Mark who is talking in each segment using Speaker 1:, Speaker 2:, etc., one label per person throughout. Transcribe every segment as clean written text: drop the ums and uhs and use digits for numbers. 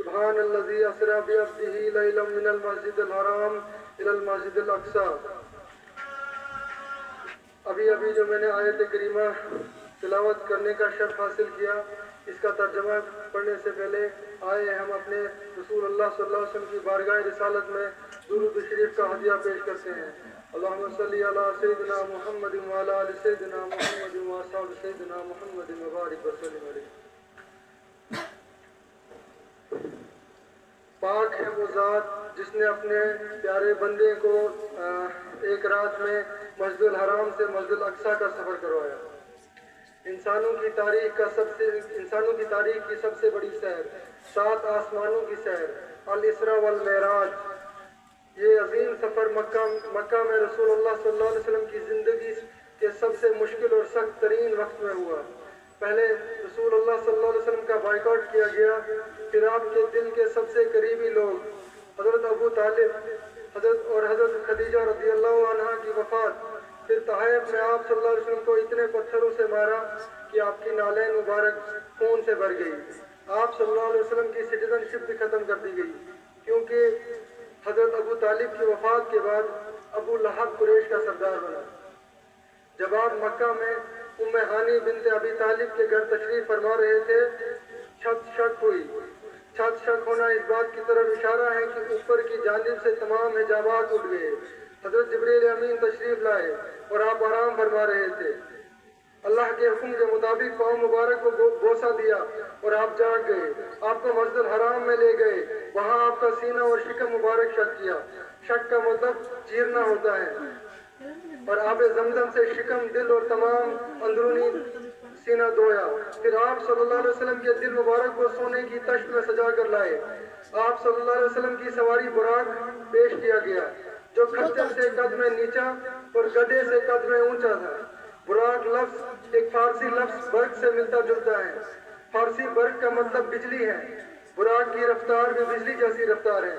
Speaker 1: سبحان الذی اسری بعبدہ لیلا من المسجد الحرام الی المسجد الاقصی۔ ابھی جو میں نے آیت کریمہ تلاوت کرنے کا شرف حاصل کیا، اس کا ترجمہ پڑھنے سے پہلے آئے ہم اپنے رسول اللہ صلی اللہ علیہ وسلم کی بارگاہ رسالت میں درود شریف کا ہدیہ پیش کرتے ہیں۔ اللہم صلی علی سیدنا محمد وعلی آل سیدنا محمد واصحاب سیدنا محمد وبارک وسلم علیہ۔ پاک ہے وہ ذات جس نے اپنے پیارے بندے کو ایک رات میں مسجد الحرام سے مسجد الاقصی کا سفر کروایا۔ انسانوں کی تاریخ کی سب سے بڑی سیر، 7 آسمانوں کی سیر، الاسراء والمعراج۔ یہ عظیم سفر مکہ میں رسول اللہ صلی اللہ علیہ وسلم کی زندگی کے سب سے مشکل اور سخت ترین وقت میں ہوا۔ پہلے رسول اللہ صلی اللہ علیہ وسلم کا بائیکاٹ کیا گیا، پھر آپ کے دل کے سب سے قریبی لوگ حضرت ابو طالب اور حضرت خدیجہ رضی اللہ عنہا کی وفات، پھر طائف میں آپ صلی اللہ علیہ وسلم کو اتنے پتھروں سے مارا کہ آپ کی نالین مبارک خون سے بھر گئی۔ آپ صلی اللہ علیہ وسلم کی سٹیزن شپ بھی ختم کر دی گئی، کیونکہ حضرت ابو طالب کی وفات کے بعد ابو لہب قریش کا سردار بنا۔ جب آپ مکہ میں ام ہانی بنت ابی طالب کے گھر تشریف فرما رہے تھے، چھت شک ہوئی۔ چھت شک ہونا اس بات کی طرف اشارہ ہے کہ اوپر کی جانب سے تمام حجابات اٹھ گئے۔ حضرت جبریل امین تشریف لائے اور آپ آرام فرما رہے تھے۔ اللہ کے حکم کے مطابق پاؤں مبارک کو بوسہ دیا اور آپ جاگ گئے۔ آپ کو مسجد الحرام میں لے گئے، وہاں آپ کا سینہ اور شکم مبارک شک کیا۔ شک کا مطلب چیرنا ہوتا ہے، اور آب زمزم سے شکم، دل اور تمام اندرونی سینہ دھویا۔ پھر آپ صلی اللہ علیہ وسلم کے دل مبارک کو سونے کی تشت میں سجا کر لائے۔ آپ صلی اللہ علیہ وسلم کی سواری براق پیش کیا گیا، جو کھچر سے قد میں نیچا اور گدھے سے قد میں اونچا تھا۔ براق لفظ ایک فارسی لفظ برق سے ملتا جلتا ہے۔ فارسی برق کا مطلب بجلی ہے۔ براق کی رفتار بھی بجلی جیسی رفتار ہے۔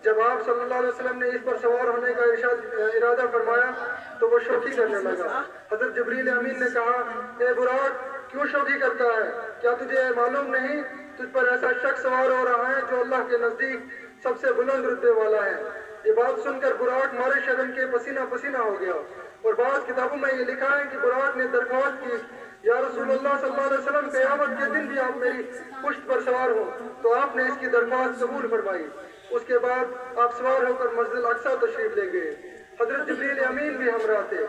Speaker 1: جب آپ صلی اللہ علیہ وسلم نے اس پر سوار ہونے کا ارادہ فرمایا تو وہ شوخی کرنے لگا۔ حضرت جبریل امین نے کہا، اے براق، کیوں شوخی کرتا ہے؟ کیا تجھے معلوم نہیں تجھ پر ایسا شخص سوار ہو رہا ہے جو اللہ کے نزدیک سب سے بلند رتبے والا ہے؟ یہ بات سن کر براق مارے شرم کے پسینہ پسینہ ہو گیا، اور بعض کتابوں میں یہ لکھا ہے کہ براق نے درخواست کی، یا رسول اللہ صلی اللہ علیہ وسلم، قیامت کے دن بھی آپ میری پشت پر سوار ہوں۔ تو آپ نے اس کی درخواست قبول فرمائی۔ اس کے بعد آپ سوار ہو کر مسجد الاقصی تشریف لے گئے۔ حضرت جبریل امین بھی ہمراہ تھے۔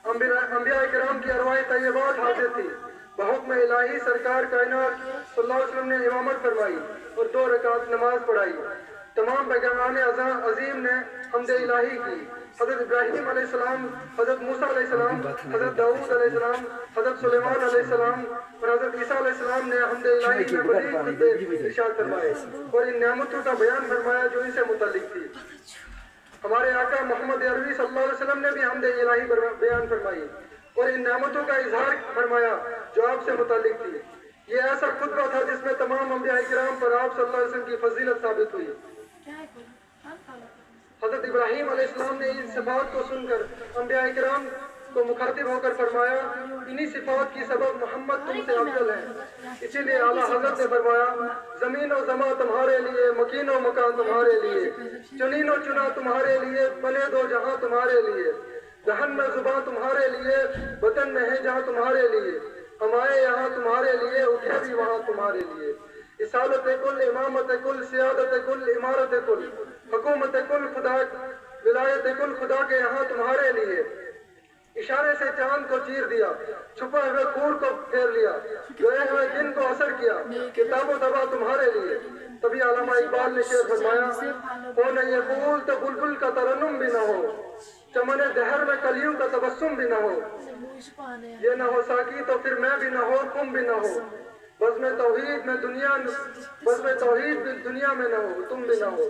Speaker 1: انبیاء کرام کی ارواح طیبات حاضر تھی۔ بحکم الہی سرکار کائنات صلی اللہ علیہ وسلم نے امامت فرمائی اور 2 رکعت نماز پڑھائی۔ تمام پیغمبران عظیم نے حمد الہی کی۔ حضرت ابراہیم علیہ السلام، حضرت موسیٰ علیہ السلام، حضرت داؤد علیہ السلام، حضرت سلیمان علیہ السلام اور حضرت عیسیٰ علیہ السلام نے حمد الہی میں مزید خطبے ارشاد فرمائے اور ان نعمتوں کا بیان فرمایا جو ان سے متعلق تھی۔ ہمارے آقا محمد عربی صلی اللہ علیہ وسلم نے بھی حمد الہی بیان فرمائی اور ان نعمتوں کا اظہار فرمایا جو آپ سے متعلق تھی۔ یہ ایسا خطبہ تھا جس میں تمام انبیاء کرام پر آپ صلی اللہ علیہ وسلم کی فضیلت ثابت ہوئی۔ حضرت ابراہیم علیہ السلام نے ان صفات کو سن کر انبیاء کرام کو مخاطب ہو کر فرمایا، انہی صفات کی سبب محمد تم سے افضل ہے۔ اسی لیے اعلیٰ حضرت نے فرمایا، زمین و زماں تمہارے لیے، مکین و مکان تمہارے لیے، چنین و چنا تمہارے لیے، بنے دو جہاں تمہارے لیے، دہن میں زباں تمہارے لیے، وطن میں ہے جہاں تمہارے لیے، ہم آئے یہاں تمہارے لیے، اٹھے بھی وہاں تمہارے لیے۔ اصالت کل، امامت کل، سیادت کل، عمارت کل، حکومت کل، خدا، ولایت کل خدا کے یہاں تمہارے لیے۔ اشارے سے چاند کو چیر دیا، چھپے ہوئے کوڑ کو پھیر لیا، گئے ہوئے دن کو اثر کیا، کتاب و دبا تمہارے لیے۔ تبھی علامہ اقبال نے شعر فرمایا، ہو نہ یہ پھول تو بلبل کا ترنم بھی نہ ہو، چمن دہر میں کلیوں کا تبسم بھی نہ ہو، یہ نہ ہو ساکی تو پھر میں بھی نہ ہو، تم بھی نہ ہو، بزم توحید میں دنیا میں نہ ہو، تم بھی نہ ہو۔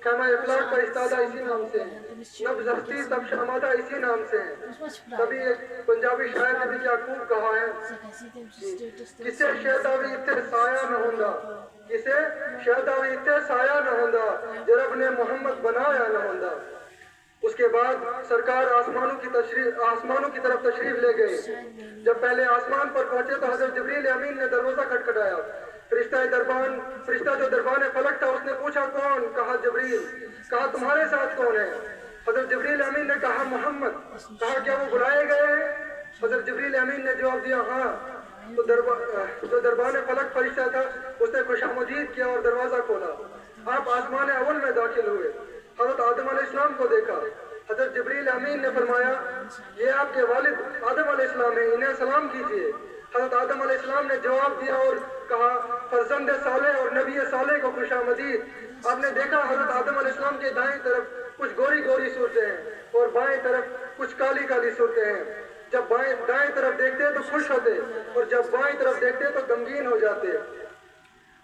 Speaker 1: خیمہ افلاق کا استادہ اسی نام سے ہے، نبض ہستی تب شامادہ اسی نام سے ہے۔ تبھی ایک پنجابی شاعر نے بھی کیا خوب کہا ہے، کسے شہداوی اتھے سایہ نہ ہوندا، کسے شہداوی اتھے سایہ نہ ہوندا، جو رب نے محمد بنایا نہ ہوندا۔ اس کے بعد سرکار آسمانوں کی طرف تشریف لے گئے۔ جب پہلے آسمان پر پہنچے تو حضرت جبریل امین نے دروازہ کھٹکھٹایا۔ فرشتہ جو دربان فلک تھا اس نے پوچھا کون؟ کہا جبریل. کہا تمہارے ساتھ کون ہے؟ حضرت جبریل امین نے کہا محمد. کہا کیا وہ بلائے گئے ہیں؟ حضرت جبریل امین نے جواب دیا ہاں. تو جو دربان فلک فرشتہ تھا اس نے خوش آمدید کیا اور دروازہ کھولا. آپ آسمان اول میں داخل ہوئے. حضرت آدم علیہ السلام کو دیکھا. حضرت جبریل امین نے فرمایا یہ آپ کے والد آدم علیہ السلام ہیں، انہیں سلام کیجیے. حضرت آدم علیہ السلام نے جواب دیا اور کہا فرزند صالح اور نبی صالح کو خوش آمدید. آپ نے دیکھا حضرت آدم علیہ السلام کے دائیں طرف کچھ گوری گوری صورتیں ہیں اور بائیں طرف کچھ کالی کالی صورتیں ہیں. جب دائیں طرف دیکھتے تو خوش ہوتے اور جب بائیں طرف دیکھتے تو غمگین ہو جاتے.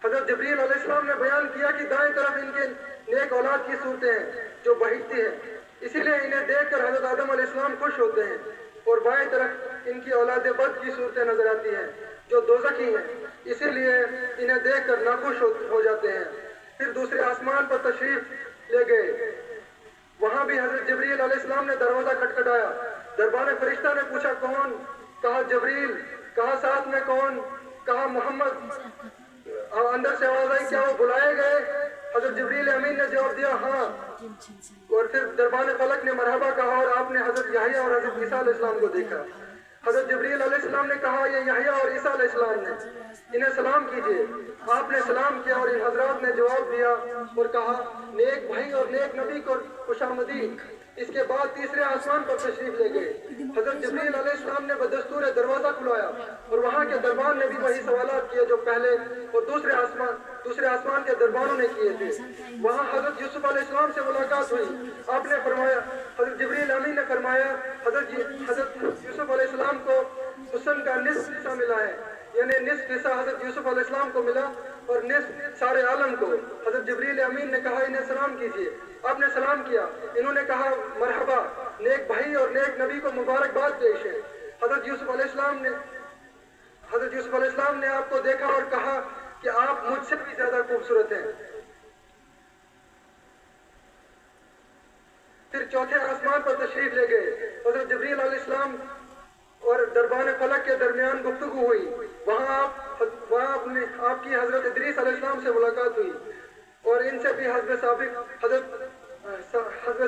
Speaker 1: حضرت جبریل علیہ السلام نے بیان کیا کہ دائیں طرف ان کے نیک اولاد کی صورتیں ہیں جو بہتتی ہیں، اسی لیے انہیں دیکھ کر حضرت آدم علیہ السلام خوش ہوتے ہیں. اور بائیں طرف ان کی اولاد بد کی صورتیں نظر آتی ہیں جو دوزخی ہیں، اسی لیے انہیں دیکھ کر ناخوش ہو جاتے ہیں. پھر دوسرے آسمان پر تشریف لے گئے. وہاں بھی حضرت جبریل علیہ السلام نے دروازہ کھٹکھٹایا. دربان فرشتہ نے پوچھا کون؟ کہا جبریل. کہا ساتھ میں کون؟ کہا محمد. اندر سے آواز آئی کیا وہ بلائے گئے؟ حضرت جبریل امین نے جواب دیا ہاں. اور پھر دربان فلک نے مرحبا کہا اور آپ نے حضرت یحییٰ اور حضرت عیسیٰ علیہ السلام کو دیکھا. حضرت جبریل علیہ السلام نے کہا یہ یحییٰ اور عیسیٰ علیہ السلام نے، انہیں سلام کیجیے. آپ نے سلام کیا اور ان حضرات نے جواب دیا اور کہا نیک بھائی اور نیک نبی کو خوش آمدید. اس کے بعد تیسرے آسمان پر تشریف لے گئے. حضرت جبریل علیہ السلام نے بدستور دروازہ کھلایا اور وہاں کے دربان نے بھی وہی سوالات کیے جو پہلے اور دوسرے آسمان کے دربانوں نے کیے تھے. وہاں حضرت یوسف علیہ السلام سے ملاقات ہوئی. آپ نے فرمایا حضرت جبریل امین نے فرمایا حضرت یوسف علیہ السلام کو حسن کا نصف حصہ ملا ہے، یعنی نصف حصہ حضرت یوسف علیہ السلام کو ملا اور نصف سارے عالم کو. حضرت جبریل امین نے کہا انہیں سلام کیجیے. آپ نے سلام کیا. انہوں نے کہا مرحبا، نیک بھائی اور نیک نبی کو مبارکباد پیش ہے. حضرت یوسف علیہ السلام نے آپ کو دیکھا اور کہا کہ آپ مجھ سے بھی زیادہ خوبصورت ہیں. پھر چوتھے آسمان پر تشریف لے گئے. حضرت جبریل علیہ السلام اور دربان فلک کے درمیان گفتگو ہوئی. وہاں آپ کی حضرت ادریس علیہ السلام سے ملاقات ہوئی اور ان سے بھی حضرت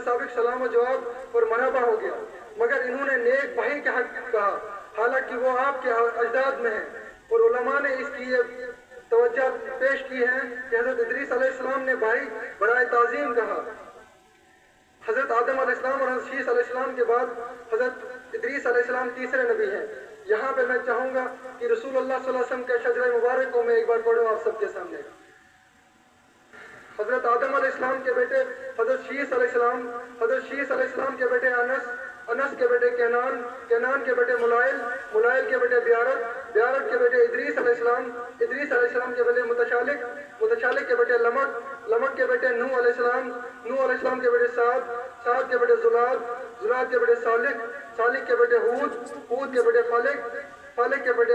Speaker 1: سابق سلام و جواب اور مرحبا ہو گیا. مگر انہوں نے نیک بھائی کا حق کہا حالانکہ وہ آپ کے اجداد میں ہیں. اور علماء نے اس کی یہ توجہ پیش کی ہے کہ حضرت ادریس علیہ السلام نے بھائی برائے تعظیم کہا. حضرت آدم علیہ السلام اور حضرت شیس علیہ السلام کے بعد حضرت ادریس علیہ السلام تیسرے نبی ہیں. یہاں پہ میں چاہوں گا کہ رسول اللہ صلی اللہ علیہ وسلم کے شجرہ مبارک کو میں ایک بار پڑھوں آپ سب کے سامنے. حضرت آدم علیہ السلام کے بیٹے حضرت شیس علیہ السلام کے بیٹے انس کے بیٹے کینان کے بیٹے ملائل کے بیٹے بیارت کے بیٹے ادریس علیہ السلام کے بیٹے متشالک کے بیٹے لمک کے بیٹے نوح علیہ السلام کے بیٹے سعد کے بیٹے زلاد کے بیٹے صالح کے بیٹے ہود کے بیٹے فالق کے بیٹے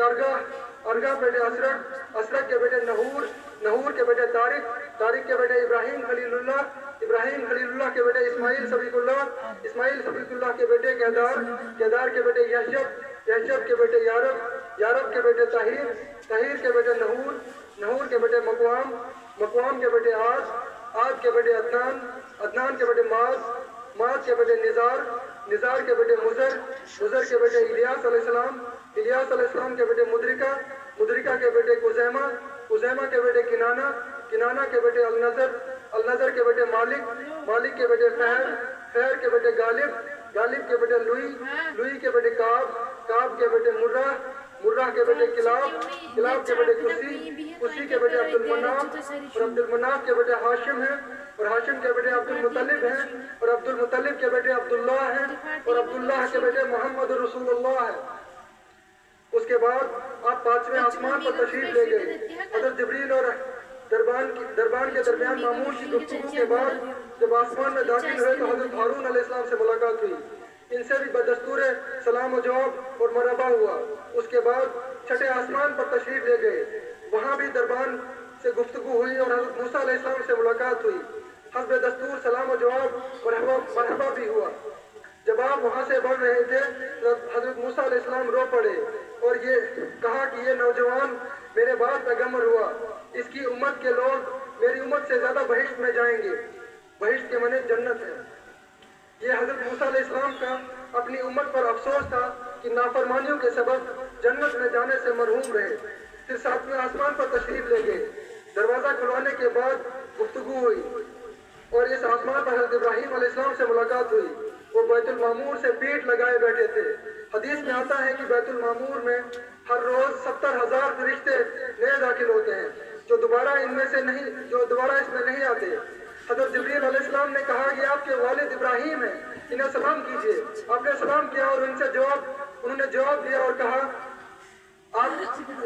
Speaker 1: ارگا بیٹے اسرق کے بیٹے نہور کے بیٹے طارق کے بیٹے ابراہیم خلیل اللہ کے بیٹے اسماعیل صفیق اللہ کے بیٹے کیدار کے بیٹے یحشب کے بیٹے یارب کے بیٹے طہیر کے بیٹے نہور کے بیٹے مقوام کے بیٹے عاد کے بیٹے عدنان کے بیٹے معاذ کے بیٹے نزار کے بیٹے مزر کے بیٹے الیاس علیہ السلام کے بیٹے مدرکہ کے بیٹے قزیمہ کے بیٹے کنانہ کے بیٹے النظر کے بیٹے مالک کے بیٹے فہر کے بیٹے غالب کے بیٹے لوئی کے بیٹے کعب کے بیٹے مرہ کے بیٹے کلاب کے بیٹے کسی کے بیٹے عبدالمناف کے بیٹے ہاشم ہیں اور ہاشم کے بیٹے عبدالمطلب ہیں اور عبدالمطلب کے بیٹے عبداللہ ہیں اور عبداللہ کے بیٹے محمد رسول اللہ ہیں. اس کے بعد آپ پانچویں آسمان پر تشریف لے گئے. حضرت جبریل اور دربان کے درمیان معمول کی گفتگو کے بعد جب آسمان میں داخل ہوئے تو حضرت ہارون علیہ السلام سے ملاقات ہوئی. ان سے بھی بدستور سلام و جواب اور مرحبا ہوا. اس کے بعد چھٹے آسمان پر تشریف لے گئے. وہاں بھی دربان سے گفتگو ہوئی اور حضرت موسیٰ علیہ السلام سے ملاقات ہوئی. حسب دستور سلام و جواب اور مرحبا بھی ہوا. جب آپ وہاں سے بڑھ رہے تھے حضرت موسیٰ علیہ السلام رو پڑے اور یہ کہا کہ یہ میرے بعد پیغمبر ہوا، اس کی امت کے لوگ میری امت سے زیادہ بہشت میں جائیں گے، بہشت کے معنی جنت ہے۔ یہ حضرت موسیٰ علیہ السلام کا اپنی امت پر افسوس تھا کہ نافرمانیوں کے سبب جنت میں جانے سے محروم رہے۔ پھر ساتویں آسمان پر تشریف لے گئے، دروازہ کھلوانے کے بعد گفتگو ہوئی اور اس آسمان پر حضرت ابراہیم علیہ السلام سے ملاقات ہوئی۔ وہ بیت المعمور سے پیٹھ لگائے بیٹھے تھے۔ حدیث میں آتا ہے کہ بیت المعمور میں ہر روز 70,000 فرشتے نئے داخل ہوتے ہیں جو دوبارہ اس میں نہیں آتے۔ حضرت جبریل علیہ السلام نے کہا کہ آپ کے والد ابراہیم ہیں، انہیں سلام کیجئے۔ آپ نے سلام کیا اور انہوں نے جواب دیا اور کہا آپ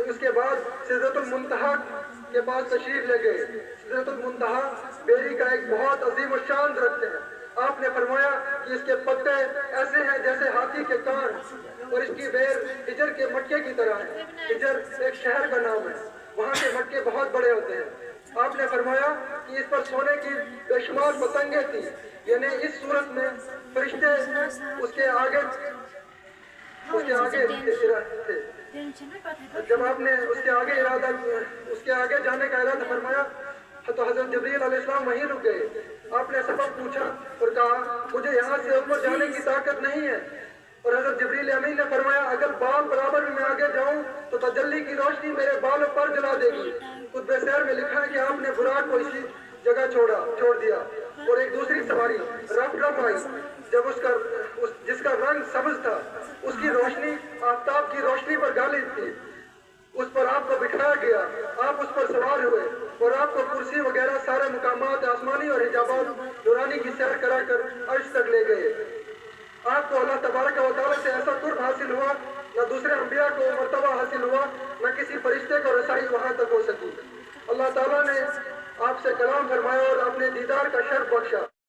Speaker 1: اس کے بعد سدرۃ المنتہا کے پاس تشریف لے گئے۔ سدرۃ المنتہا بیری کا ایک بہت عظیم الشان درخت ہے۔ آپ نے فرمایا کہ اس کے پتے ایسے ہیں جیسے ہاتھی کے کان اور اس کی بیر ہجر کے مٹکے کی طرح ہے۔ ہجر ایک شہر کا نام ہے، وہاں کے مٹکے بہت بڑے ہوتے ہیں۔ آپ نے فرمایا کہ اس پر سونے کی بے شمار پتنگیں تھیں، یعنی اس صورت میں فرشتے اس کے آگے تھے۔ جب آپ نے اس کے آگے جانے کا ارادہ فرمایا تو حضرت جبریل علیہ السلام وہیں رک گئے۔ آپ نے سبب پوچھا اور کہا مجھے یہاں سے اوپر جانے کی طاقت نہیں ہے، اور حضرت جبریل امین نے فرمایا اگر بال برابر میں آگے جاؤں تو تجلی کی روشنی میرے بالوں پر جلا دے گی۔ خطبہ سیر میں لکھا ہے کہ آپ نے براق کو اسی جگہ چھوڑ دیا اور ایک دوسری سواری رف آئی جس کا رنگ سبز تھا، اس کی روشنی آفتاب کی روشنی پر غالب تھی۔ اس پر آپ کو بٹھایا گیا، آپ اس پر سوار ہوئے اور آپ کو کرسی وغیرہ سارے مقامات آسمانی اور حجابات نورانی کی سیر کرا کر عرش تک لے گئے۔ آپ کو اللہ تبارک و تعالیٰ سے ایسا قرب حاصل ہوا، نہ دوسرے انبیاء کو مرتبہ حاصل ہوا، نہ کسی فرشتے کو رسائی وہاں تک ہو سکی۔ اللہ تعالیٰ نے آپ سے کلام فرمایا اور اپنے دیدار کا شرف بخشا۔